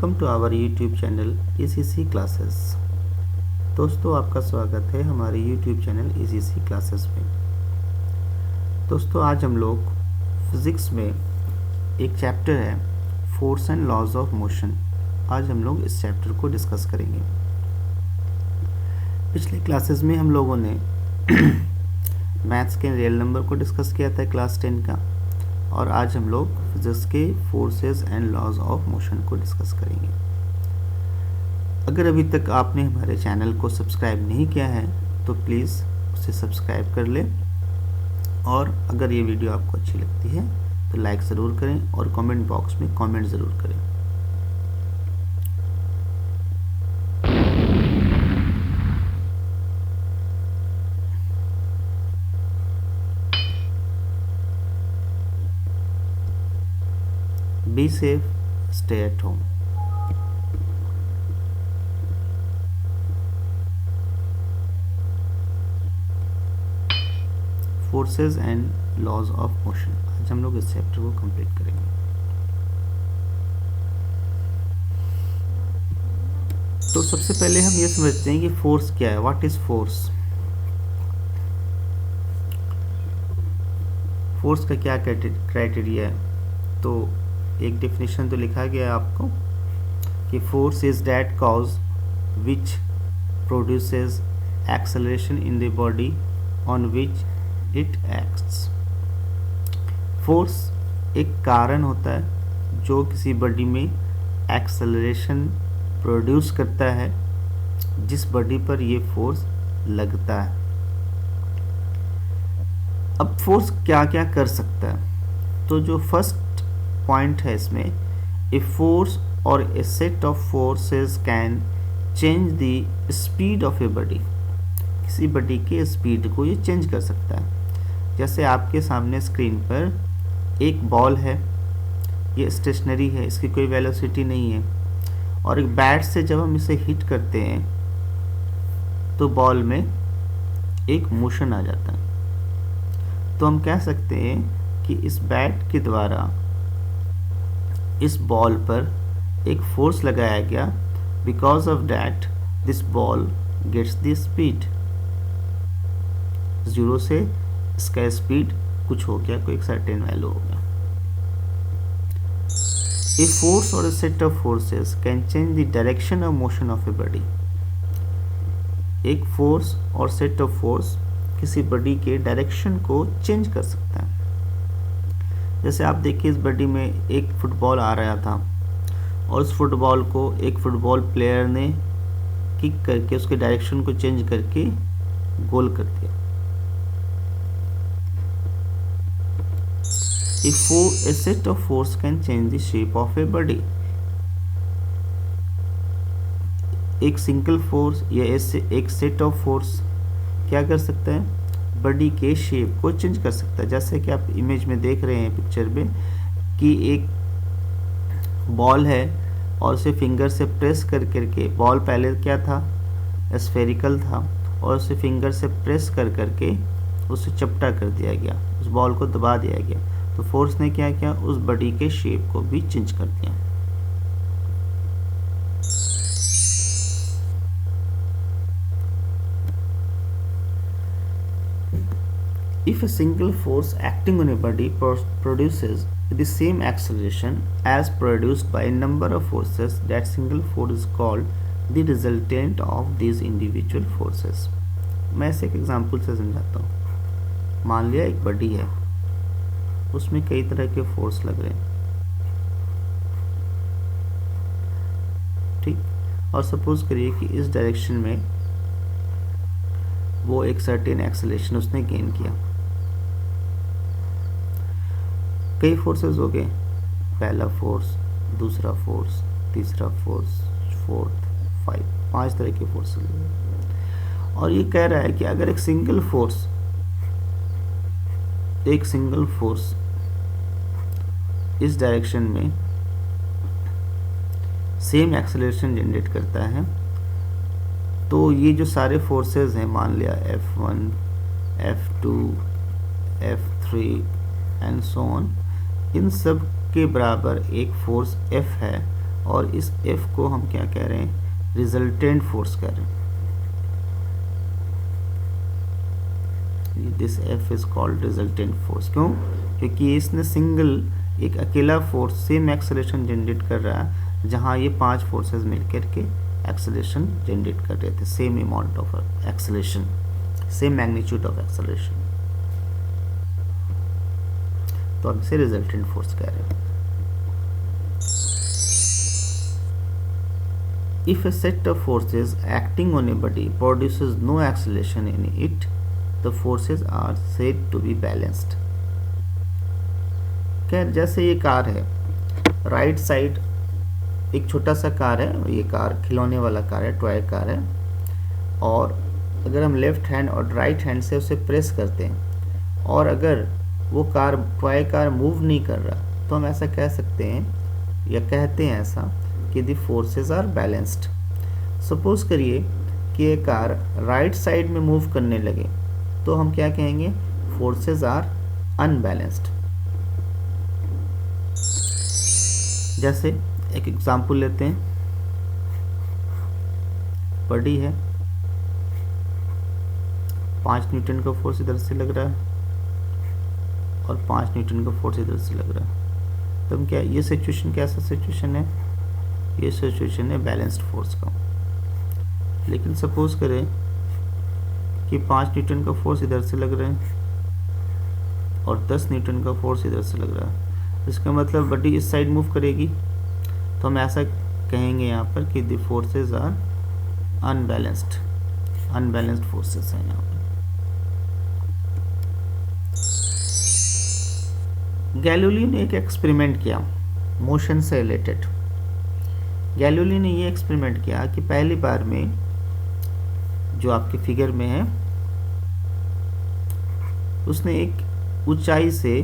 Welcome to our YouTube channel ECC classes. दोस्तों, आपका स्वागत है हमारे यूट्यूब चैनल ECC क्लासेस में। दोस्तों, आज हम लोग फिज़िक्स में एक चैप्टर है force and laws of motion. आज हम लोग इस चैप्टर को डिस्कस करेंगे। पिछले क्लासेस में हम लोगों ने मैथ्स के रियल नंबर को डिस्कस किया था क्लास 10 का, और आज हम लोग फिजिक्स के forces and laws of motion को डिस्कस करेंगे। अगर अभी तक आपने हमारे चैनल को सब्सक्राइब नहीं किया है तो प्लीज़ उसे सब्सक्राइब कर लें, और अगर ये वीडियो आपको अच्छी लगती है तो लाइक ज़रूर करें और कमेंट बॉक्स में कमेंट ज़रूर करें। Be safe, stay at home. Forces and laws of motion, आज हम लोग इस चैप्टर को कंप्लीट करेंगे। तो सबसे पहले हम ये समझते हैं कि फोर्स क्या है। What is force? फोर्स का क्या क्राइटेरिया है? तो एक डेफिनेशन तो लिखा गया है आपको कि force is that cause which produces acceleration in the body on which it acts. Force एक कारण होता है जो किसी बॉडी में एक्सेलरेशन प्रोड्यूस करता है, जिस बॉडी पर ये फोर्स लगता है। अब फोर्स क्या क्या कर सकता है? तो जो फर्स्ट पॉइंट है इसमें, ए फोर्स और a set of forces can change the speed of a body. किसी बॉडी के स्पीड को ये चेंज कर सकता है। जैसे आपके सामने स्क्रीन पर एक बॉल है, ये स्टेशनरी है, इसकी कोई वेलोसिटी नहीं है, और एक बैट से जब हम इसे हिट करते हैं तो बॉल में एक मोशन आ जाता है। तो हम कह सकते हैं कि इस बैट के द्वारा इस बॉल पर एक फोर्स लगाया गया, because of that this ball gets the speed. 0 से इसका स्पीड कुछ हो गया, कोई एक सर्टेन वैल्यू हो गया। ए फोर्स और a set of forces can change the direction of motion of a body. एक फोर्स और सेट ऑफ फोर्स किसी बॉडी के डायरेक्शन को चेंज कर सकता है। जैसे आप देखिए, इस बॉडी में एक फुटबॉल आ रहा था और उस फुटबॉल को एक फुटबॉल प्लेयर ने किक करके उसके डायरेक्शन को चेंज करके गोल कर दिया। A set of force can change the shape of a body. एक सिंगल फोर्स या एक सेट ऑफ फोर्स क्या कर सकता है? बॉडी के शेप को चेंज कर सकता है। जैसे कि आप इमेज में देख रहे हैं पिक्चर में कि एक बॉल है और उसे फिंगर से प्रेस कर करके, बॉल पहले क्या था, स्फेरिकल था, और उसे फिंगर से प्रेस कर करके उसे चपटा कर दिया गया, उस बॉल को दबा दिया गया। तो फोर्स ने क्या किया? उस बॉडी के शेप को भी चेंज कर दिया। If a single force acting on a body produces the same acceleration as produced by a number of forces, that single force is called the resultant of these individual forces. मैं इसे एक example से समझाता हूँ। मान लिया एक body है, उसमें कई तरह के फोर्स लग रहे हैं, ठीक। और सपोज करिए कि इस डायरेक्शन में वो एक सर्टेन एक्सेलरेशन उसने गेन किया। कई फोर्सेस हो गए, पहला फोर्स, दूसरा फोर्स, तीसरा फोर्स, फोर्थ, 5 तरह के फोर्स हो गए। और ये कह रहा है कि अगर एक सिंगल फोर्स इस डायरेक्शन में सेम एक्सेलरेशन जनरेट करता है, तो ये जो सारे फोर्सेस हैं, मान लिया F1, F2, F3 and so on, इन सब के बराबर एक फोर्स F है, और इस F को हम क्या कह रहे हैं, रिजल्टेंट फोर्स कह रहे हैं। This F is called resultant force. क्यों? क्योंकि इसने सिंगल एक अकेला फोर्स सेम एक्सेलरेशन जनरेट कर रहा है, जहां ये 5 फोर्सेस मिलकर के एक्सेलरेशन जनरेट कर रहे थे, same amount of acceleration, same magnitude of acceleration. तो हम इसे रिजल्टेंट फोर्स कह रहे हैं। If a set of forces acting on a body produces no acceleration in it, the forces are said to be balanced. खैर, जैसे ये car है, राइट साइड एक छोटा सा कार है, ये कार खिलौने वाला कार है, टॉय कार है, और अगर हम लेफ्ट हैंड और राइट हैंड से उसे प्रेस करते हैं और अगर वो कार, टॉय कार मूव नहीं कर रहा, तो हम ऐसा कह सकते हैं या कहते हैं ऐसा कि the forces are balanced. Suppose करिए कि ये कार राइट साइड में मूव करने लगे, तो हम क्या कहेंगे, फोर्सेस आर अनबैलेंस्ड। जैसे एक एग्जांपल लेते हैं, बॉडी है, 5 न्यूटन का फोर्स इधर से लग रहा है और 5 न्यूटन का फोर्स इधर से लग रहा है। तो हम क्या, ये सिचुएशन कैसा सिचुएशन है, ये सिचुएशन है बैलेंस्ड फोर्स का। लेकिन सपोज करें कि 5 न्यूटन का फोर्स इधर से लग रहा है और 10 न्यूटन का फोर्स इधर से लग रहा है, इसका मतलब बॉडी इस साइड मूव करेगी, तो हम ऐसा कहेंगे यहाँ पर कि the forces are unbalanced, unbalanced forces हैं यहाँ पर। गैलीलियो ने एक एक्सपेरिमेंट किया मोशन से रिलेटेड। गैलीलियो ने ये एक्सपेरिमेंट किया कि पहली बार में, जो आपके फिगर में है, उसने एक ऊंचाई से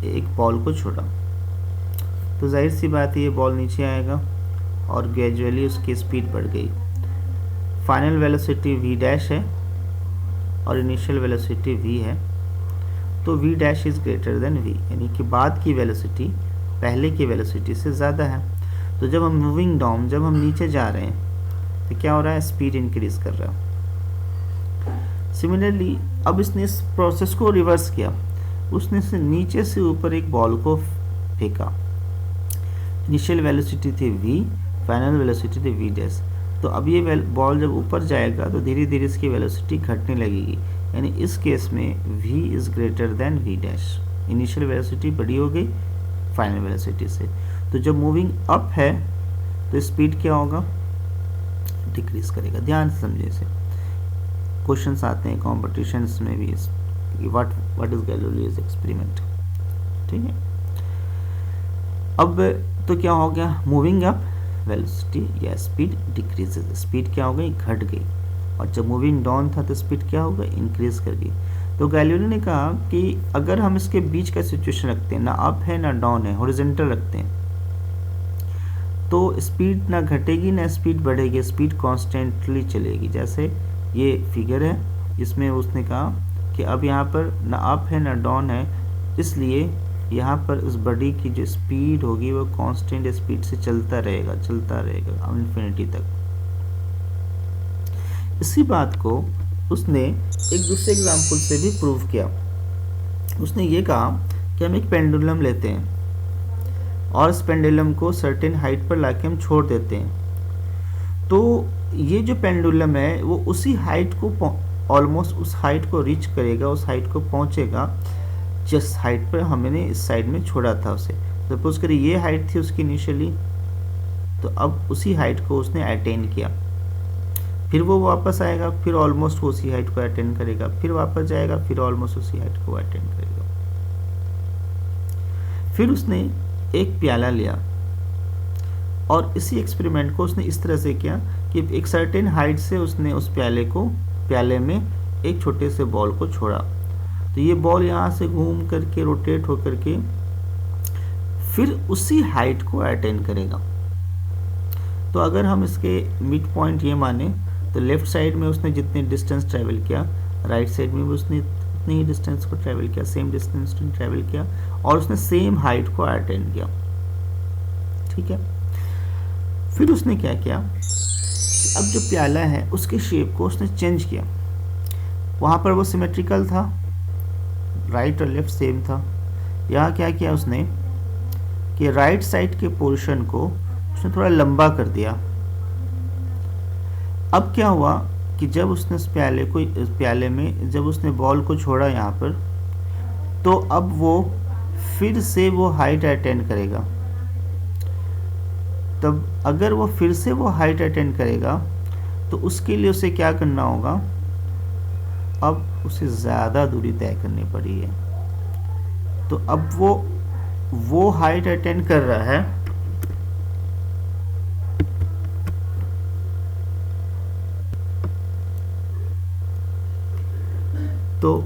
एक बॉल को छोड़ा, तो जाहिर सी बात है ये बॉल नीचे आएगा और ग्रेजुअली उसकी स्पीड बढ़ गई। फाइनल वेलोसिटी v डैश है और इनिशियल वेलोसिटी v है, तो v dash is greater than v, यानी कि बाद की वेलोसिटी पहले की वेलोसिटी से ज़्यादा है। तो जब हम मूविंग डाउन, जब हम नीचे जा रहे हैं, तो क्या हो रहा है, स्पीड इंक्रीज कर रहा है। सिमिलरली अब इसने इस प्रोसेस को रिवर्स किया, उसने से नीचे से ऊपर एक बॉल को फेंका, इनिशियल वेलोसिटी थी v, फाइनल वेलोसिटी थी v डैश। तो अब ये बॉल जब ऊपर जाएगा तो धीरे धीरे इसकी वेलोसिटी घटने लगेगी, यानी इस केस में v is greater than v dash, initial velocity बड़ी हो गई फाइनल वेलोसिटी से। तो जब मूविंग अप है तो स्पीड क्या होगा, डिक्रीज करेगा। ध्यान से समझे इसे, क्वेश्चंस आते हैं कॉम्पिटिशन्स में भी, व्हाट इज गैलीलियोस एक्सपेरिमेंट, ठीक है। अब तो क्या हो गया, मूविंग अप वेलोसिटी या स्पीड डिक्रीजेज, स्पीड क्या हो गई, घट गई, और जब मूविंग डाउन था तो स्पीड क्या होगा, इंक्रीज कर गई। तो गैलीलियो ने कहा कि अगर हम इसके बीच का सिचुएशन रखते हैं, ना अप है ना डाउन है, हॉरिजॉन्टल रखते हैं, तो स्पीड ना घटेगी ना स्पीड बढ़ेगी, स्पीड कॉन्स्टेंटली चलेगी। जैसे ये फिगर है, इसमें उसने कहा कि अब यहाँ पर ना अप है ना डाउन है, इसलिए यहाँ पर उस बॉडी की जो स्पीड होगी वो कांस्टेंट स्पीड से चलता रहेगा इन्फिनिटी तक। इसी बात को उसने एक दूसरे एग्जाम्पल से भी प्रूव किया। उसने ये कहा कि हम एक पेंडुलम लेते हैं और इस पेंडुलम को सर्टेन हाइट पर लाके हम छोड़ देते हैं, तो ये जो पेंडुलम है वो उसी हाइट को ऑलमोस्ट उस हाइट को रीच करेगा, उस हाइट को पहुंचेगा जिस हाइट पर हमने इस साइड में छोड़ा था उसे। सपोज करिए ये हाइट थी उसकी इनिशियली, तो अब उसी हाइट को उसने अटेन किया, फिर वो वापस आएगा, फिर ऑलमोस्ट वो उसी हाइट को अटेन करेगा, फिर वापस जाएगा, फिर ऑलमोस्ट उसी हाइट को अटेन करेगा। फिर उसने एक प्याला लिया और इसी एक्सपेरिमेंट को उसने इस तरह से किया कि एक सर्टेन हाइट से उसने उस प्याले में एक छोटे से बॉल को छोड़ा, तो ये बॉल यहाँ से घूम करके रोटेट होकर के फिर उसी हाइट को अटेन करेगा। तो अगर हम इसके मिड पॉइंट ये माने तो लेफ्ट साइड में उसने जितने डिस्टेंस ट्रैवल किया, राइट साइड में भी उसने उतने ही डिस्टेंस को ट्रैवल किया, सेम डिस्टेंस ट्रैवल किया और उसने सेम हाइट को अटेन किया, ठीक है। फिर उसने क्या किया, अब जो प्याला है उसके शेप को उसने चेंज किया। वहाँ पर वो सिमेट्रिकल था, राइट और लेफ्ट सेम था। यहाँ क्या किया उसने कि राइट साइड के पोर्शन को उसने थोड़ा लंबा कर दिया। अब क्या हुआ कि जब उसने इस प्याले में जब उसने बॉल को छोड़ा यहाँ पर, तो अब वो फिर से वो हाइट अटेंड करेगा। तब अगर वो फिर से वो हाइट अटेंड करेगा तो उसके लिए उसे क्या करना होगा, अब उसे ज़्यादा दूरी तय करनी पड़ी है। तो अब वो हाइट अटेंड कर रहा है, तो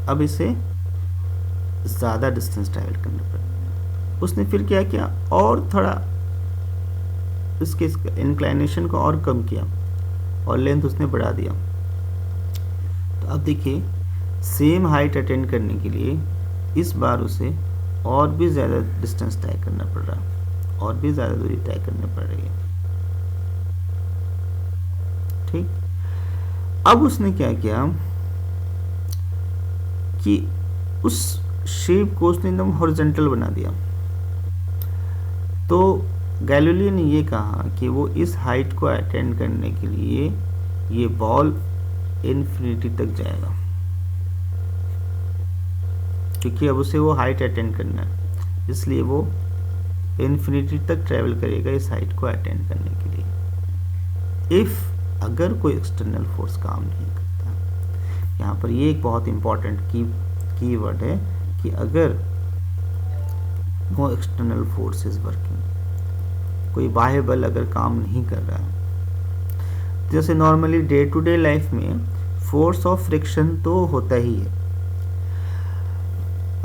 अब इसे ज़्यादा डिस्टेंस ट्रैवल करना पड़ा। उसने फिर क्या किया, और थोड़ा इसके इंक्लाइनेशन को और कम किया और लेंथ उसने बढ़ा दिया। तो अब देखिए सेम हाइट अटेंड करने के लिए इस बार उसे और भी ज़्यादा डिस्टेंस तय करना पड़ रहा है, और भी ज़्यादा दूरी तय करनी पड़ रही है। ठीक, अब उसने क्या किया कि उस शेप को उसने एकदम हॉरिजॉन्टल बना दिया। तो गैलीलियो ने ये कहा कि वो इस हाइट को अटेंड करने के लिए ये बॉल इन्फिनिटी तक जाएगा, क्योंकि अब उसे वो हाइट अटेंड करना है, इसलिए वो इन्फिनिटी तक ट्रेवल करेगा इस हाइट को अटेंड करने के लिए, इफ़ अगर कोई एक्सटर्नल फोर्स काम नहीं करता। यहाँ पर ये एक बहुत इंपॉर्टेंट की वर्ड है कि अगर no external force is working, कोई बाह्य बल अगर काम नहीं कर रहा है। जैसे normally day to day life में फोर्स ऑफ फ्रिक्शन तो होता ही है।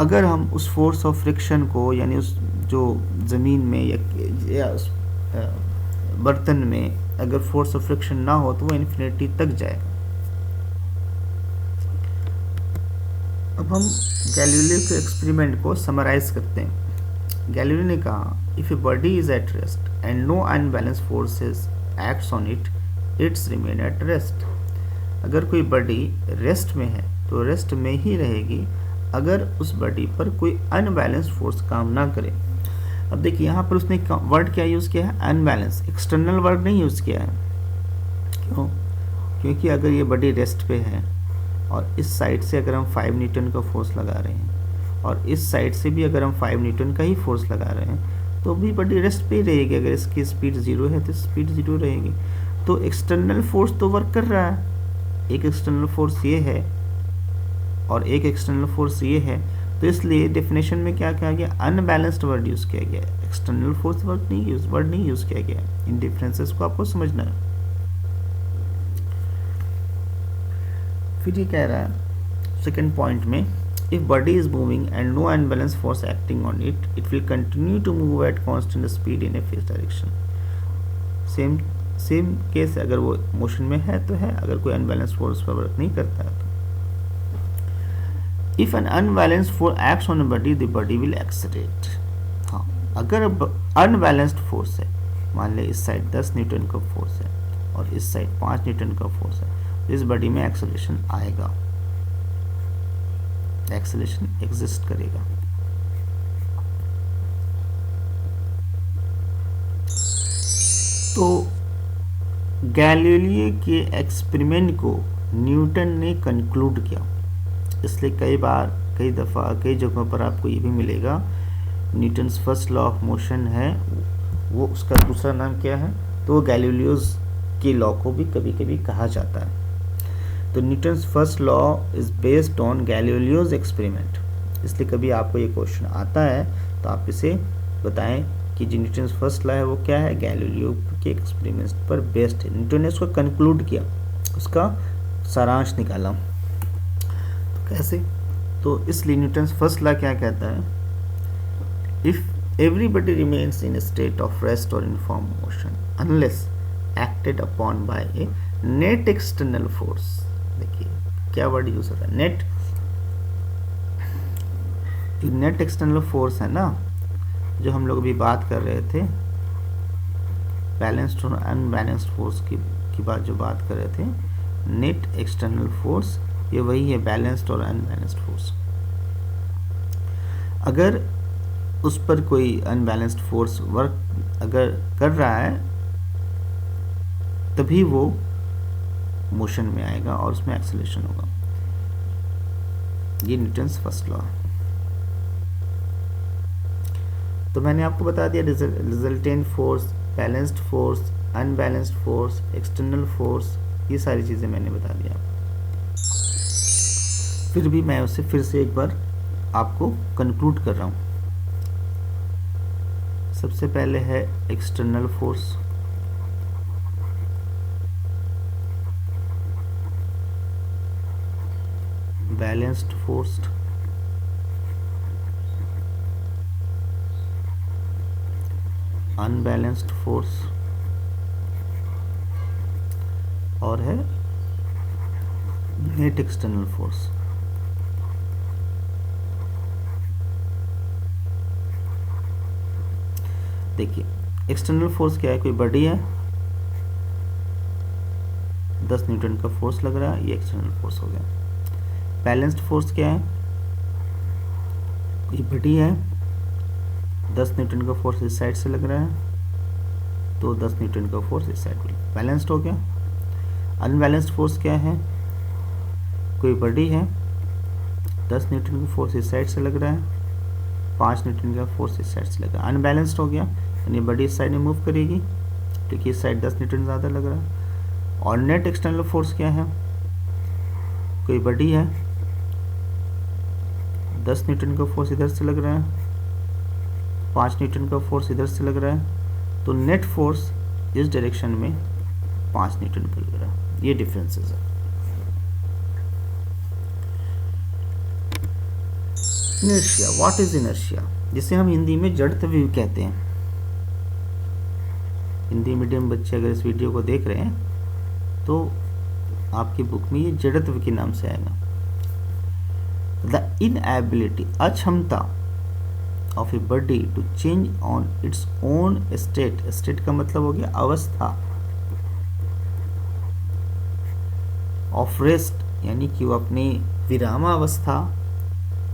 अगर हम उस फोर्स ऑफ फ्रिक्शन को, यानी उस जो ज़मीन में या उस बर्तन में अगर फोर्स ऑफ फ्रिक्शन ना हो तो वो इन्फिनिटी तक जाएगा। अब हम गैलीलियो के एक्सपेरिमेंट को समराइज करते हैं। गैलीलियो ने कहा, if a body is at rest and no unbalance forces acts on it, it's remain at rest. अगर कोई बॉडी रेस्ट में है तो रेस्ट में ही रहेगी अगर उस बॉडी पर कोई अनबैलेंस फोर्स काम ना करे। अब देखिए यहाँ पर उसने वर्ड क्या यूज़ किया है, अनबैलेंस, एक्सटर्नल वर्ड नहीं यूज़ किया है। क्यों? क्योंकि अगर ये बॉडी रेस्ट पे है और इस साइड से अगर हम 5 न्यूटन का फोर्स लगा रहे हैं और इस साइड से भी अगर हम 5 न्यूटन का ही फोर्स लगा रहे हैं तो भी बॉडी रेस्ट पे ही रहेगी। अगर इसकी स्पीड 0 है तो स्पीड 0 रहेगी। तो एक्सटर्नल फोर्स तो वर्क कर रहा है, एक एक्सटर्नल फोर्स ये है और एक एक्सटर्नल फोर्स ये है, तो इसलिए डेफिनेशन में क्या कहा गया, अनबैलेंस्ड वर्ड यूज़ किया गया, एक्सटर्नल फोर्स वर्ड नहीं यूज़ किया गया। इन डिफरेंसेस को आपको समझना है। फिर ये कह रहा है सेकेंड पॉइंट में, if body is moving and no unbalance force acting on it, it will continue to move at constant speed in a face direction. Same case, अगर वो मोशन में है तो है, अगर कोई अनबैलेंस फोर्स पर वर्क नहीं करता है तो। If N unbalanced force acts on a body, the body will accelerate. हाँ, अगर अनबैलेंस्ड फोर्स है, मान ले इस साइड 10 न्यूटन का फोर्स है और इस साइड 5 न्यूटन का फोर्स है, इस बॉडी में एक्सेलरेशन आएगा, एक्सेलरेशन एग्जिस्ट करेगा। तो गैलीलियो के एक्सपेरिमेंट को न्यूटन ने कंक्लूड किया। इसलिए कई दफ़ा कई जगहों पर आपको ये भी मिलेगा, Newton's first law of motion है, वो उसका दूसरा नाम क्या है, तो वो गैलीलियोज के लॉ को भी कभी कभी कहा जाता है। तो Newton's first law is based on Galileo's experiment. इसलिए कभी आपको ये क्वेश्चन आता है तो आप इसे बताएं कि जो न्यूटन्स फर्स्ट लॉ है वो क्या है, गैलीलियो के एक्सपेरिमेंट्स पर बेस्ड है। न्यूटन ने उसको कंक्लूड किया, उसका सारांश निकाला। तो कैसे, तो इसलिए न्यूटन्स फर्स्ट लॉ क्या कहता है, if everybody remains in state of rest और uniform motion unless acted upon by a net external force. देखिए क्या वर्ड यूज होता है, नेट। जो नेट एक्सटर्नल फोर्स है ना, जो हम लोग अभी बात कर रहे थे बैलेंस्ड और अनबैलेंस्ड फोर्स की बात जो बात कर रहे थे, नेट एक्सटर्नल फोर्स, ये वही है बैलेंस्ड और अनबैलेंस्ड फोर्स। अगर उस पर कोई अनबैलेंस्ड फोर्स वर्क अगर कर रहा है तभी वो मोशन में आएगा और उसमें एक्सेलरेशन होगा। ये न्यूटन्स फर्स्ट लॉ। तो मैंने आपको बता दिया resultant force, balanced force, unbalanced force, external force, ये सारी चीज़ें मैंने बता दिया। फिर भी मैं उसे फिर से एक बार आपको कंक्लूड कर रहा हूँ। सबसे पहले है external force, balanced force, unbalanced force और है नेट एक्सटर्नल फोर्स। देखिए एक्सटर्नल फोर्स क्या है, कोई बॉडी है, 10 न्यूटन का फोर्स लग रहा है, ये एक्सटर्नल फोर्स हो गया। बैलेंस्ड फोर्स क्या है, कोई बॉडी है, 10 न्यूटन का फोर्स इस साइड से लग रहा है, तो 10 न्यूटन का फोर्स इस साइड में बैलेंस्ड हो गया। अनबैलेंस्ड फोर्स क्या है, कोई बॉडी है, 10 न्यूटन का फोर्स इस साइड से लग रहा है, 5 न्यूटन का फोर्स इस साइड से लग रहा है, अनबैलेंस्ड हो गया, यानी बॉडी इस साइड में मूव करेगी क्योंकि इस साइड 10 न्यूटन ज़्यादा लग रहा है। और नेट एक्सटर्नल फोर्स क्या है, कोई बॉडी है, 10 न्यूटन का फोर्स इधर से लग रहा है, 5 न्यूटन का फोर्स इधर से लग रहा है, तो नेट फोर्स इस डायरेक्शन में 5 न्यूटन का लग रहा है। ये डिफरेंसेस है। इनर्शिया, व्हाट इज इनर्शिया, जिसे हम हिंदी में जड़त्व भी कहते हैं। हिंदी मीडियम बच्चे अगर इस वीडियो को देख रहे हैं तो आपकी बुक में ये जड़त्व के नाम से आएगा। द इनएबिलिटी, अक्षमता of a body to change on its own state, state का मतलब हो गया अवस्था, ऑफ रेस्ट यानी कि वो अपनी विरामावस्था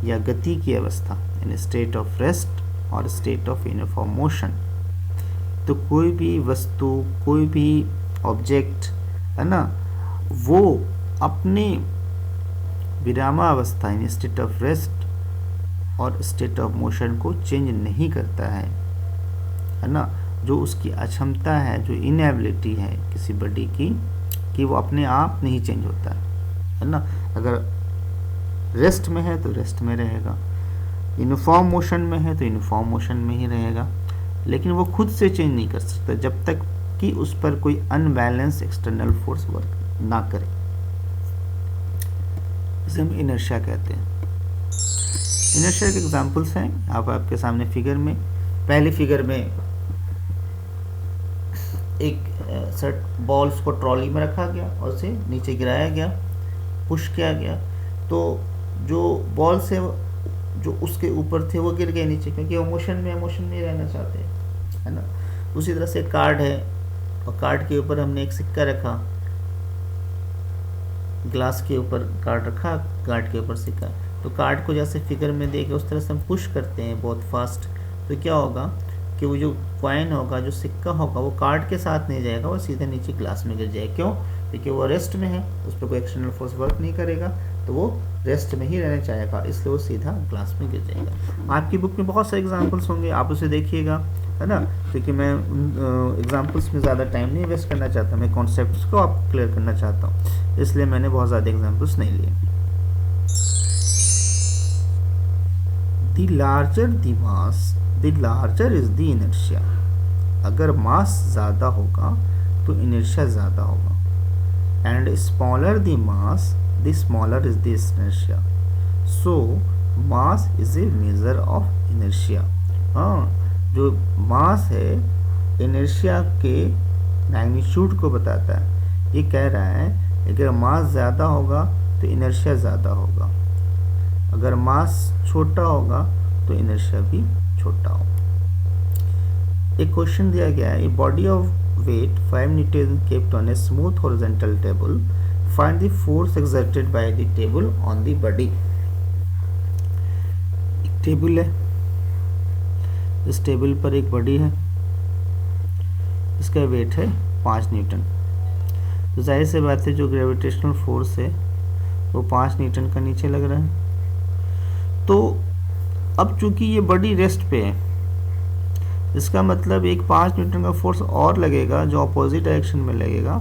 या गति की अवस्था, यानी स्टेट ऑफ रेस्ट और स्टेट ऑफ यूनिफॉर्म मोशन। तो कोई भी वस्तु, कोई भी ऑब्जेक्ट है ना, वो अपने विरामावस्था यानी स्टेट ऑफ रेस्ट और स्टेट ऑफ मोशन को चेंज नहीं करता है ना। जो उसकी अक्षमता है, जो इनएबिलिटी है किसी बॉडी की, कि वो अपने आप नहीं चेंज होता है ना। अगर रेस्ट में है तो रेस्ट में रहेगा, यूनिफॉर्म मोशन में है तो यूनिफॉर्म मोशन में ही रहेगा, लेकिन वो खुद से चेंज नहीं कर सकता जब तक कि उस पर कोई अनबैलेंस एक्सटर्नल फोर्स वर्क ना करे। इसे हम इनर्शिया कहते हैं। इनर्शिया के एग्जांपल्स हैं आप आपके सामने फिगर में। पहले फिगर में एक सेट बॉल्स को ट्रॉली में रखा गया और उसे नीचे गिराया गया, पुश किया गया, तो जो बॉल्स है जो उसके ऊपर थे वो गिर गए नीचे, क्योंकि वो मोशन में रहना चाहते हैं, है ना। उसी तरह से कार्ड है और कार्ड के ऊपर हमने एक सिक्का रखा, ग्लास के ऊपर कार्ड रखा, कार्ड के ऊपर सिक्का, तो कार्ड को जैसे फिगर में देके उस तरह से हम पुश करते हैं बहुत फास्ट, तो क्या होगा कि वो जो कॉइन होगा, जो सिक्का होगा, वो कार्ड के साथ नहीं जाएगा, वो सीधे नीचे ग्लास में गिर जाएगा। क्यों? क्योंकि वो रेस्ट में है, उस पर कोई एक्सटर्नल फोर्स वर्क नहीं करेगा, तो वो रेस्ट में ही रहना चाहेगा, इसलिए वो सीधा ग्लास में गिर जाएगा। आपकी बुक में बहुत सारे एग्जांपल्स होंगे, आप उसे देखिएगा, है ना, क्योंकि मैं एग्जांपल्स में ज़्यादा टाइम नहीं वेस्ट करना चाहता, मैं कॉन्सेप्ट्स को आपको क्लियर करना चाहता हूँ, इसलिए मैंने बहुत ज़्यादा एग्जांपल्स नहीं लिए। The larger the mass the larger is the inertia, अगर मास ज़्यादा होगा तो इनर्शिया ज़्यादा होगा, and smaller the mass the smaller is the inertia, so mass is a measure of inertia। हाँ, जो मास है इनर्शिया के मैग्नीट्यूड को बताता है। ये कह रहा है अगर मास ज़्यादा होगा तो इनर्शिया ज़्यादा होगा, अगर मास छोटा होगा तो इनर्शिया भी छोटा होगा। एक क्वेश्चन दिया गया है, a body of weight 5 newton kept on a smooth horizontal table, find the force exerted by the table on the body. एक टेबल है, इस टेबल पर एक बॉडी है, इसका वेट है 5 न्यूटन। तो जाहिर सी बात है जो ग्रेविटेशनल फोर्स है वो 5 न्यूटन का नीचे लग रहा है। तो अब चूंकि ये बॉडी रेस्ट पे है, इसका मतलब एक 5 न्यूटन का फोर्स और लगेगा जो अपोजिट डायरेक्शन में लगेगा,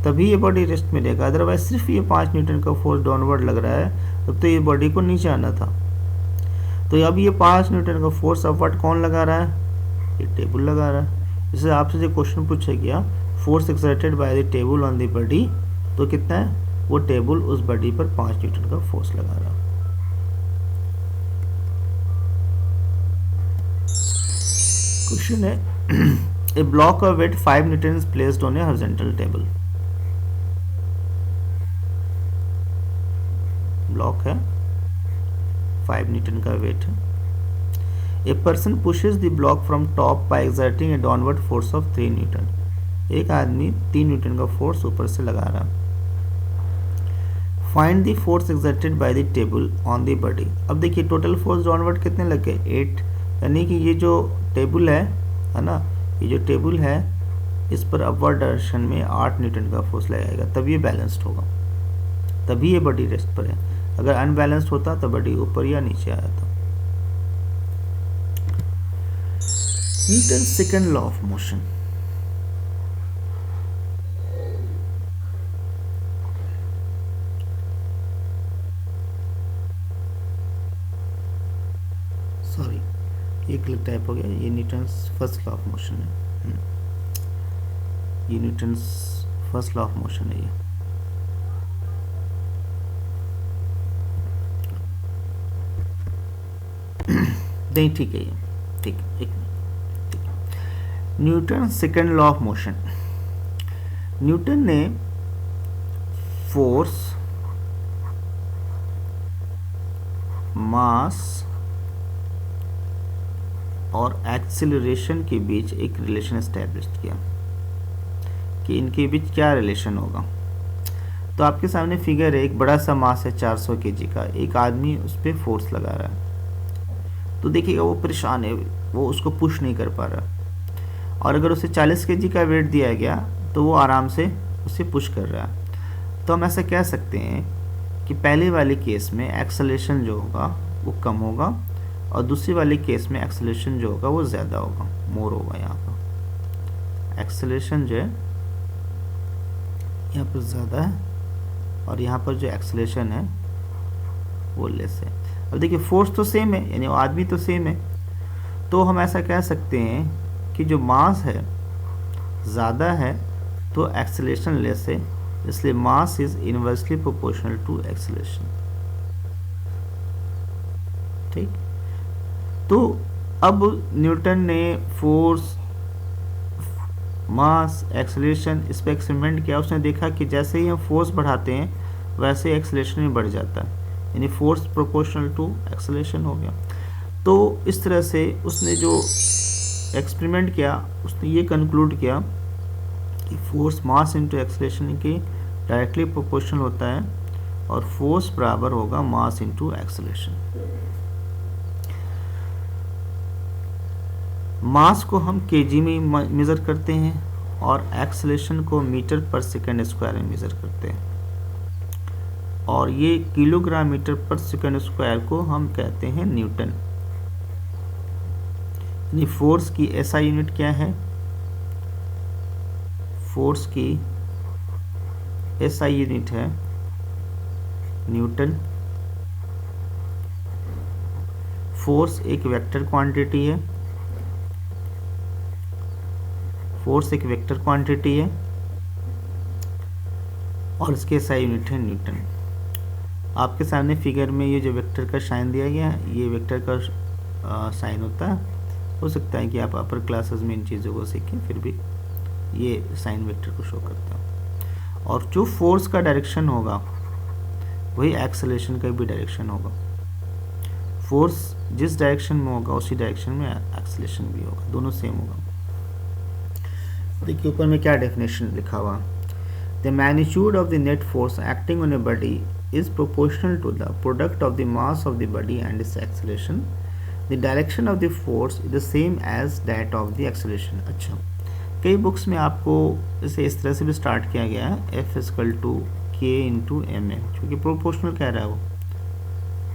तभी ये बॉडी रेस्ट में रहेगा। अदरवाइज सिर्फ ये 5 न्यूटन का फोर्स डाउनवर्ड लग रहा है, तब तो ये बॉडी को नीचे आना था। तो अब ये 5 न्यूटन का फोर्स अपवर्ड कौन लगा रहा है? ये टेबल लगा रहा है। इससे आपसे जो क्वेश्चन पूछा गया, force exerted by the table on the body, तो कितना है? वो टेबल उस बॉडी पर 5 न्यूटन का फोर्स लगा रहा है। क्वेश्चन है, a block of weight 5 newton is placed on a horizontal table. Block है, 5 न्यूटन का वेट है। A person pushes the block from top by exerting a downward force of 3 newton. एक आदमी 3 न्यूटन का फोर्स ऊपर से लगा रहा है। Find the force exerted by the table on the body. अब देखिए टोटल फोर्स डाउनवर्ड कितने लगे? 8, यानी कि ये जो टेबल है ना, ये जो टेबल है इस पर अपवर्ड डायरेक्शन में 8 न्यूटन का फोर्स लगाएगा, तभी ये बैलेंस्ड होगा, तभी ये बॉडी रेस्ट पर है। अगर अनबैलेंस्ड होता तो बॉडी ऊपर या नीचे आया था। Newton second law of motion. Sorry, ये क्लिक टाइप हो गया, ये Newton's first law of motion है। ये Newton's first law of motion है। ये नहीं, ठीक है, ये ठीक है, एक मिनट, ठीक है। Newton second law of motion. Newton ने फोर्स, मास और एक्सेलरेशन के बीच एक रिलेशन एस्टैब्लिश किया कि इनके बीच क्या रिलेशन होगा। तो आपके सामने फिगर है, एक बड़ा सा मास है 400 केजी का, एक आदमी उस पर फोर्स लगा रहा है। तो देखिएगा वो परेशान है, वो उसको पुश नहीं कर पा रहा। और अगर उसे 40 केजी का वेट दिया गया तो वो आराम से उसे पुश कर रहा है। तो हम ऐसा कह सकते हैं कि पहले वाले केस में एक्सेलरेशन जो होगा वो कम होगा, और दूसरी वाले केस में एक्सेलरेशन जो होगा वो ज़्यादा होगा, मोर होगा। यहाँ पर एक्सेलरेशन जो है यहाँ पर ज़्यादा है, और यहाँ पर जो एक्सेलरेशन है वो लेस है। अब देखिए फोर्स तो सेम है, यानी आदमी तो सेम है, तो हम ऐसा कह सकते हैं कि जो मास है ज़्यादा है तो एक्सेलरेशन लेस है, इसलिए mass is inversely proportional to acceleration. ठीक, तो अब न्यूटन ने फोर्स, मास, एक्सेलरेशन इस पर एक्सपेरिमेंट किया। उसने देखा कि जैसे ही हम फोर्स बढ़ाते हैं वैसे एक्सेलरेशन भी बढ़ जाता है, यानी फोर्स प्रोपोर्शनल टू एक्सेलरेशन हो गया। तो इस तरह से उसने जो एक्सपेरिमेंट किया उसने ये कंक्लूड किया कि फोर्स मास इंटू एक्सेलरेशन के डायरेक्टली प्रोपोर्शनल होता है, और फोर्स बराबर होगा मास इंटू एक्सेलरेशन। मास को हम केजी में मेज़र करते हैं और एक्सेलरेशन को मीटर पर सेकंड स्क्वायर में मेज़र करते हैं, और ये किलोग्राम मीटर पर सेकंड स्क्वायर को हम कहते हैं न्यूटन। यानी फोर्स की एसआई यूनिट क्या है? फोर्स की एसआई यूनिट है न्यूटन। फोर्स एक वेक्टर क्वांटिटी है, फोर्स एक वेक्टर क्वांटिटी है और इसके एसआई यूनिट है न्यूटन। आपके सामने फिगर में ये जो वेक्टर का साइन दिया गया है, ये वेक्टर का साइन होता है। हो सकता है कि आप अपर क्लासेस में इन चीज़ों को सीखें, फिर भी ये साइन वेक्टर को शो करता है। और जो फोर्स का डायरेक्शन होगा वही एक्सेलरेशन का भी डायरेक्शन होगा। फोर्स जिस डायरेक्शन में होगा उसी डायरेक्शन में एक्सेलरेशन भी होगा, दोनों सेम होगा। देखिए ऊपर में क्या डेफिनेशन लिखा हुआ, the magnitude of the net force acting on a body is proportional to the product of the mass of the body and its acceleration, the direction of the force is the same as that of the acceleration. अच्छा, कई books में आपको इसे इस तरह से भी start किया गया है, f equal to k into m ए, क्योंकि प्रोपोर्शनल कह रहा है वो,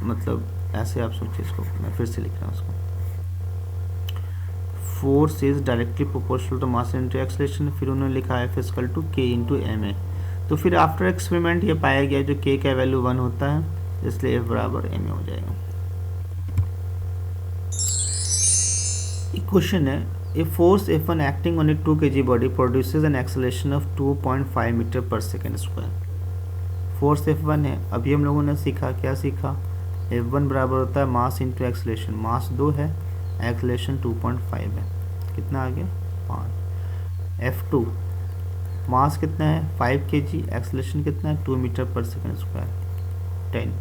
मतलब ऐसे आप सोचिए इसको, मैं फिर से लिख रहा हूँ उसको, force is directly proportional to mass into acceleration, फिर उन्होंने लिखा है f equal to k into m a. तो फिर आफ्टर एक्सपेरिमेंट ये पाया गया जो के का वैल्यू 1 होता है, इसलिए एफ बराबर एम ए हो जाएगा। एक क्वेश्चन है, a force F1 acting on a 2 kg body produces an acceleration of 2.5 metre per second square. Force F1 है, अभी हम लोगों ने सीखा, क्या सीखा, F1 बराबर होता है मास इंटू एक्सेलरेशन, मास 2 है, एक्सेलरेशन 2.5 है, कितना आ गया 5। F2 मास कितना है 5 kg, एक्सेलरेशन कितना है 2 मीटर पर सेकेंड स्क्वायर 10।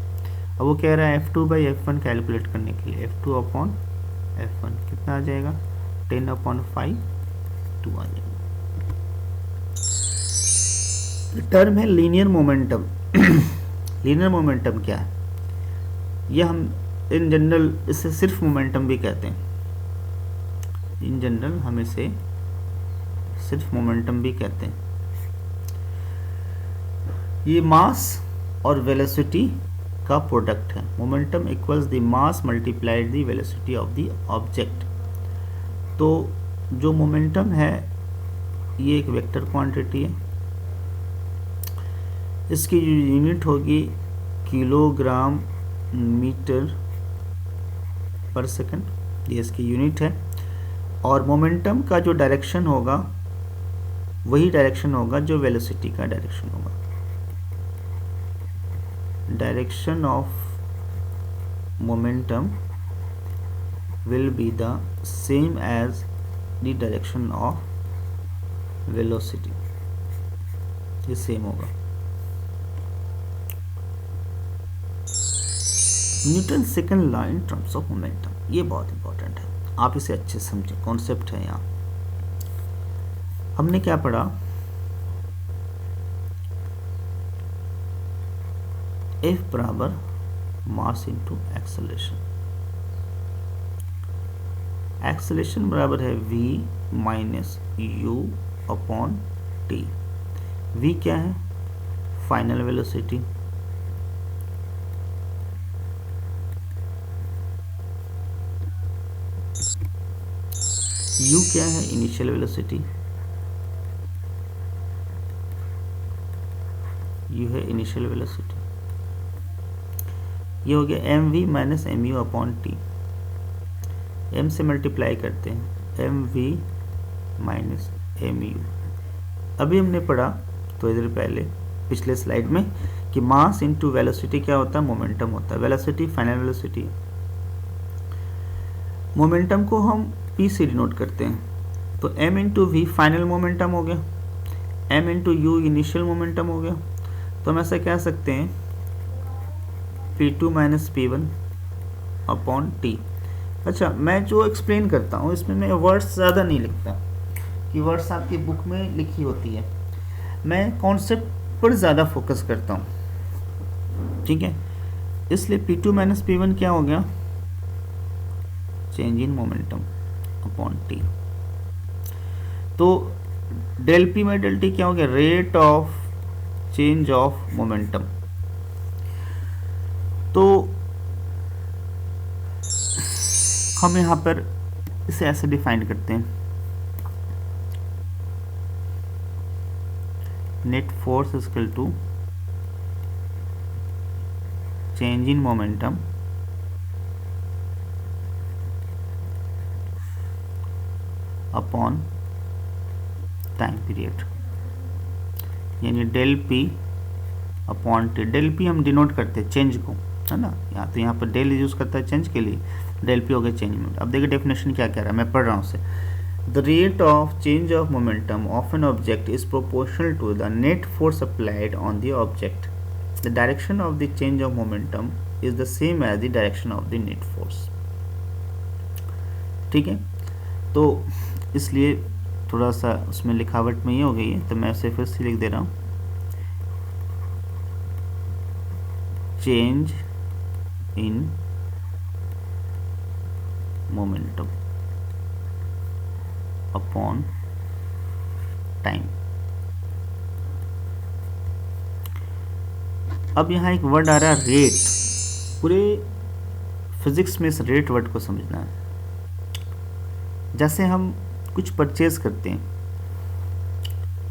अब वो कह रहा है F2 बाई F1 कैलकुलेट करने के लिए, F2 अपॉन F1 कितना आ जाएगा 10/5 2 आ जाएगा। टर्म है लीनियर मोमेंटम। लीनियर मोमेंटम क्या है, यह हम इन जनरल इसे सिर्फ मोमेंटम भी कहते हैं, इन जनरल हम इसे सिर्फ मोमेंटम भी कहते हैं। ये मास और वेलोसिटी का प्रोडक्ट है, momentum equals the mass multiplied the velocity of the object. तो जो मोमेंटम है ये एक वेक्टर क्वांटिटी है, इसकी जो यूनिट होगी किलोग्राम मीटर पर सेकंड, ये इसकी यूनिट है, और मोमेंटम का जो डायरेक्शन होगा वही डायरेक्शन होगा जो वेलोसिटी का डायरेक्शन होगा। Direction of momentum will be the same as the direction of velocity, ये सेम होगा। Newton second law in terms of momentum, ये बहुत इंपॉर्टेंट है, आप इसे अच्छे से समझें, कॉन्सेप्ट है यहाँ। हमने क्या पढ़ा, F बराबर मास इंटू एक्सेलरेशन, एक्सेलरेशन बराबर है v minus you upon T. v क्या है, फाइनल वेलोसिटी, u क्या है, इनिशियल वेलोसिटी, u है इनिशियल वेलोसिटी। ये हो गया mv minus mu upon T, m से मल्टीप्लाई करते हैं mv माइनस mu। अभी हमने पढ़ा थोड़ी देर पहले पिछले स्लाइड में कि मास इंटू वेलोसिटी क्या होता है, मोमेंटम होता है, वेलोसिटी फाइनल वेलोसिटी। मोमेंटम को हम p से डिनोट करते हैं, तो m into v final momentum हो गया, m into u initial momentum हो गया। तो हम ऐसा कह सकते हैं p2 minus p1 upon T. अच्छा, मैं जो एक्सप्लेन करता हूँ इसमें मैं वर्ड्स ज़्यादा नहीं लिखता, कि वर्ड्स आपकी बुक में लिखी होती है, मैं कॉन्सेप्ट पर ज़्यादा फोकस करता हूँ, ठीक है। इसलिए P2 माइनस P1 क्या हो गया, change in momentum upon t. तो डेल P में डेल टी क्या हो गया, rate of change of momentum. तो हम यहाँ पर इसे ऐसे डिफाइन करते हैं, net force equal to change in momentum upon time period, यानी del p upon t. Del p हम डिनोट करते हैं चेंज को, है ना, यहाँ तो यहाँ पर डेल यूज़ करता है चेंज के लिए, डेल पी हो गया चेंज मोमेंट। अब देखिए डेफिनेशन क्या कह रहा है, मैं पढ़ रहा हूँ उसे, the rate of change of momentum of an object is proportional to the net force applied on the object. The direction of the change of momentum is the same as the direction of the net force. ठीक है, तो इसलिए थोड़ा सा उसमें लिखावट में ये हो गई है, तो मैं उसे फिर से लिख दे रहा हूँ, change in momentum upon time. अब यहाँ एक वर्ड आ रहा है रेट। पूरे फिजिक्स में इस रेट वर्ड को समझना है। जैसे हम कुछ परचेज करते हैं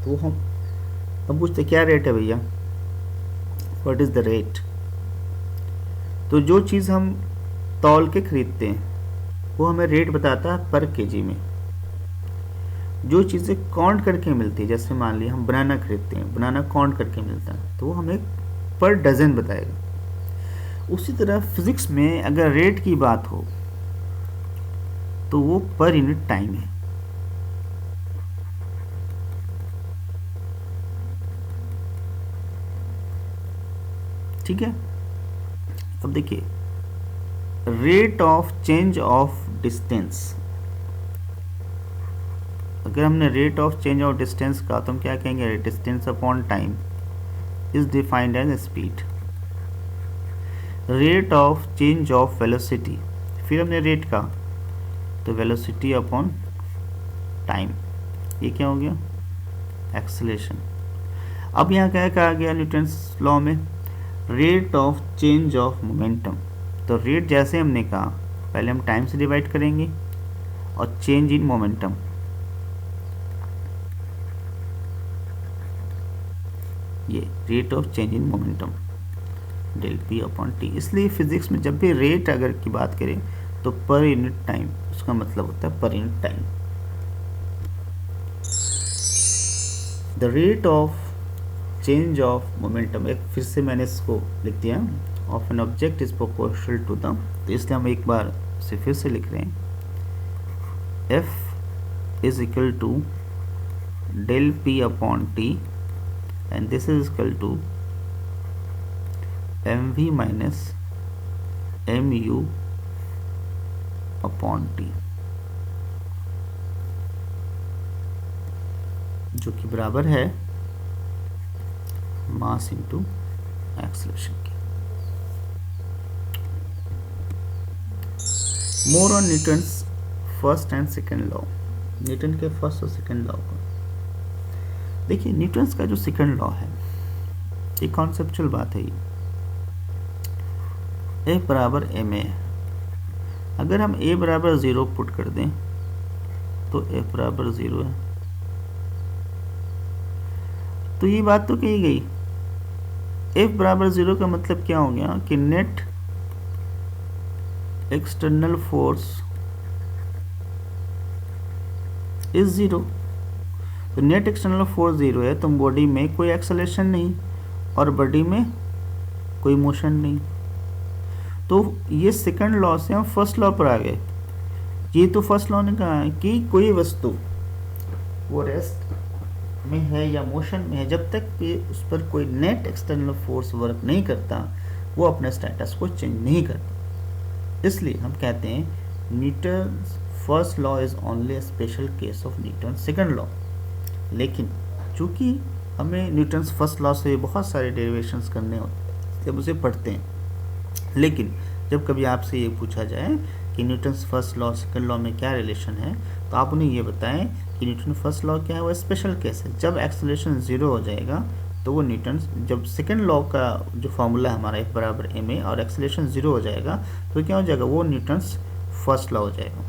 तो हम पूछते क्या रेट है भैया, व्हाट इज़ द रेट। तो जो चीज़ हम तौल के खरीदते हैं वो हमें रेट बताता है पर केजी में। जो चीज़ें काउंट करके मिलती है, जैसे मान लिया हम बनाना खरीदते हैं, बनाना काउंट करके मिलता है, तो वो हमें पर डजन बताएगा। उसी तरह फिजिक्स में अगर रेट की बात हो तो वो पर यूनिट टाइम है। ठीक है, अब देखिए rate of change of distance. अगर हमने rate of change of distance का तो हम क्या कहेंगे, distance upon time is defined as speed. Rate of change of velocity, फिर हमने रेट का तो वेलोसिटी अपॉन टाइम, ये क्या हो गया, एक्सेलरेशन। अब यहाँ क्या कहा गया न्यूटन्स लॉ में, rate of change of momentum. तो रेट जैसे हमने कहा पहले हम टाइम से डिवाइड करेंगे और चेंज इन मोमेंटम, ये rate of change in momentum del p upon t. इसलिए फिजिक्स में जब भी रेट अगर की बात करें तो पर यूनिट टाइम, उसका मतलब होता है पर unit time. The rate of change of momentum, एक फिर से मैंने इसको लिख दिया, of an object is proportional to the, तो इसलिए हम एक बार इसे फिर से लिख रहे हैं, F is equal to del p upon t and this is equal to mv minus mu upon t, जो कि बराबर है मास इंटू एक्सेलरेशन के। More on Newton's first and second law, Newton के फर्स्ट और सेकेंड लॉ को देखिए। Newton's का जो सेकंड लॉ है, एक कॉन्सेप्चुअल बात है ये, F बराबर ma है। अगर हम a बराबर 0 पुट कर दें तो F बराबर 0 है। तो ये बात तो कही गई, F बराबर 0 का मतलब क्या हो गया कि नेट एक्सटर्नल फोर्स इज 0। तो नेट एक्सटर्नल फोर्स 0 है तो बॉडी में कोई एक्सेलरेशन नहीं और बॉडी में कोई मोशन नहीं। तो ये सेकंड लॉ से हम फर्स्ट लॉ पर आ गए। ये तो फर्स्ट लॉ ने कहा है कि कोई वस्तु वो रेस्ट में है या मोशन में है, जब तक कि उस पर कोई नेट एक्सटर्नल फोर्स वर्क नहीं करता वो अपने स्टेटस को चेंज नहीं करता। इसलिए हम कहते हैं Newton's first law is only a special case of Newton second law. लेकिन चूंकि हमें न्यूटन्स फर्स्ट लॉ से बहुत सारे डेरिवेशंस करने होते हैं जब उसे पढ़ते हैं, लेकिन जब कभी आपसे ये पूछा जाए कि Newton's first law second law में क्या रिलेशन है, तो आप उन्हें ये बताएं कि न्यूटन फर्स्ट लॉ क्या है, वो स्पेशल केस है। जब एक्सेलरेशन 0 हो जाएगा तो वो न्यूटन्स, जब सेकंड लॉ का जो फॉर्मूला हमारा F बराबर ma और एक्सेलरेशन 0 हो जाएगा तो क्या हो जाएगा, वो न्यूटन्स फर्स्ट लॉ हो जाएगा।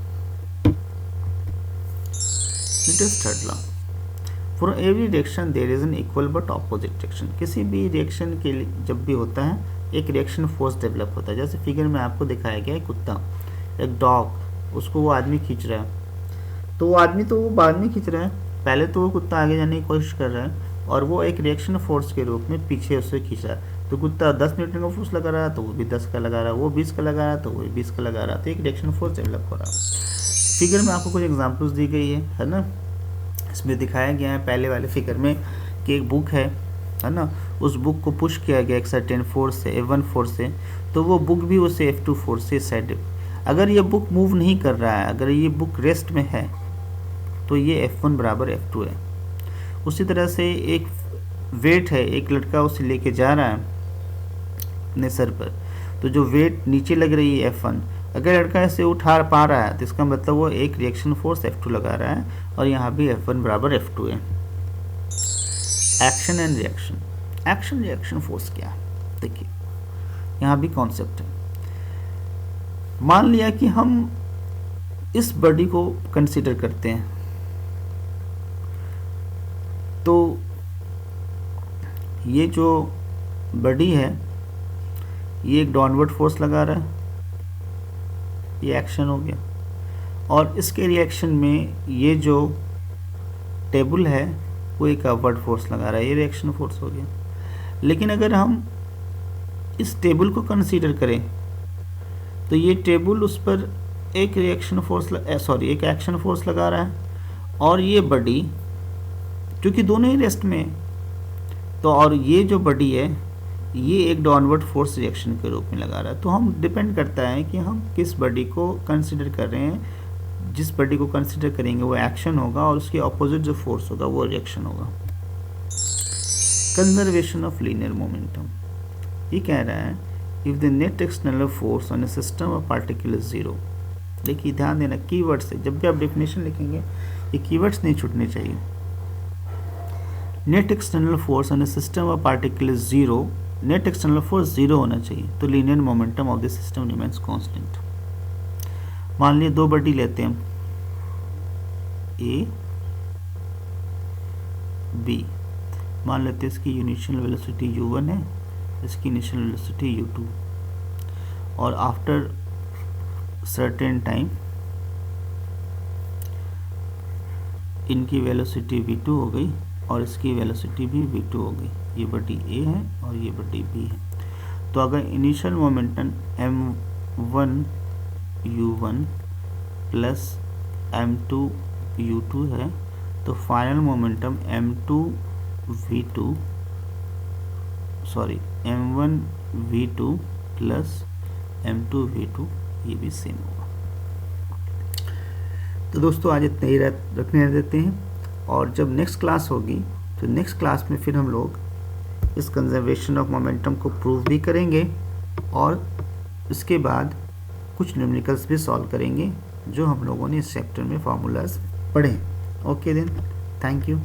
Newton's third law, for every reaction there is an equal but opposite reaction. किसी भी रिएक्शन के लिए जब भी होता है एक रिएक्शन फोर्स डेवलप होता है। जैसे फिगर में आपको दिखाया गया है कुत्ता, एक डॉग, उसको वो आदमी खींच रहा है, तो वो आदमी तो वो बाद में खींच रहा है, पहले तो वो कुत्ता आगे जाने की कोशिश कर रहा है और वो एक रिएक्शन फोर्स के रूप में पीछे उसे खींच रहा है। तो कुत्ता 10 न्यूटन का फोर्स लगा रहा है तो वो भी 10 का लगा रहा है, वो 20 का लगा रहा है तो वो 20 का लगा रहा है, तो एक रिएक्शन फोर्स डेवलप हो रहा है। फिगर में आपको कुछ एग्जाम्पल्स दी गई है ना। इसमें दिखाया गया है पहले वाले फिगर में कि एक बुक है, है ना, उस बुक को पुश किया गया एक सर्टेन फोर्स से, F1 फोर्स से, तो वो बुक भी उसे F2 फोर्स से साइड, अगर ये बुक मूव नहीं कर रहा है, अगर ये बुक रेस्ट में है, तो ये F1 बराबर F2 है। उसी तरह से एक वेट है, एक लड़का उसे लेके जा रहा है अपने सर पर, तो जो वेट नीचे लग रही है F1, अगर लड़का इसे उठा पा रहा है तो इसका मतलब वो एक रिएक्शन फोर्स F2 लगा रहा है, और यहाँ भी F1 बराबर F2 है। Action and reaction, action reaction force क्या है, देखिए यहाँ भी कॉन्सेप्ट है। मान लिया कि हम इस बॉडी को कंसीडर करते हैं, तो ये जो बॉडी है ये एक डाउनवर्ड फोर्स लगा रहा है, ये एक्शन हो गया, और इसके रिएक्शन में ये जो टेबल है वो एक अपवर्ड फोर्स लगा रहा है, ये रिएक्शन फोर्स हो गया। लेकिन अगर हम इस टेबल को कंसीडर करें तो ये टेबल उस पर एक रिएक्शन फोर्स एक एक्शन फोर्स लगा रहा है, और ये बॉडी क्योंकि दोनों ही रेस्ट में है, तो और ये जो बॉडी है ये एक डाउनवर्ड फोर्स रिएक्शन के रूप में लगा रहा है। तो हम डिपेंड करता है कि हम किस बॉडी को कंसीडर कर रहे हैं, जिस बॉडी को कंसीडर करेंगे वो एक्शन होगा, और उसके ऑपोजिट जो फोर्स होगा वो रिएक्शन होगा। कंजर्वेशन ऑफ लीनियर मोमेंटम, ये कह रहा है if the net external force on A system of particle is zero. देखिए ध्यान देना कीवर्ड से, जब भी आप डेफिनेशन लिखेंगे ये कीवर्ड्स नहीं छूटने चाहिए। Net external force on A system of particle is zero, net external force zero होना चाहिए, तो linear momentum of the system remains constant. मान लिए दो बॉडी लेते हैं हम, ए बी, मान लेते हैं इसकी इनिशियल वेलोसिटी u1 है, इसकी इनिशियल वेलोसिटी u2, और आफ्टर सर्टेन टाइम इनकी वेलोसिटी v2 हो गई और इसकी वेलोसिटी भी v2 हो गई। ये बॉडी A है और ये बॉडी B है। तो अगर initial momentum m1 u1 plus m2 u2 है, तो final momentum m1 v2 plus m2 v2, ये भी सेम होगा। तो दोस्तों आज इतना ही रखने देते हैं, और जब नेक्स्ट क्लास होगी तो नेक्स्ट क्लास में फिर हम लोग इस कंजर्वेशन ऑफ मोमेंटम को प्रूव भी करेंगे, और इसके बाद कुछ न्यूमेरिकल्स भी सॉल्व करेंगे जो हम लोगों ने इस चैप्टर में फार्मूलाज पढ़े। Okay then, thank you.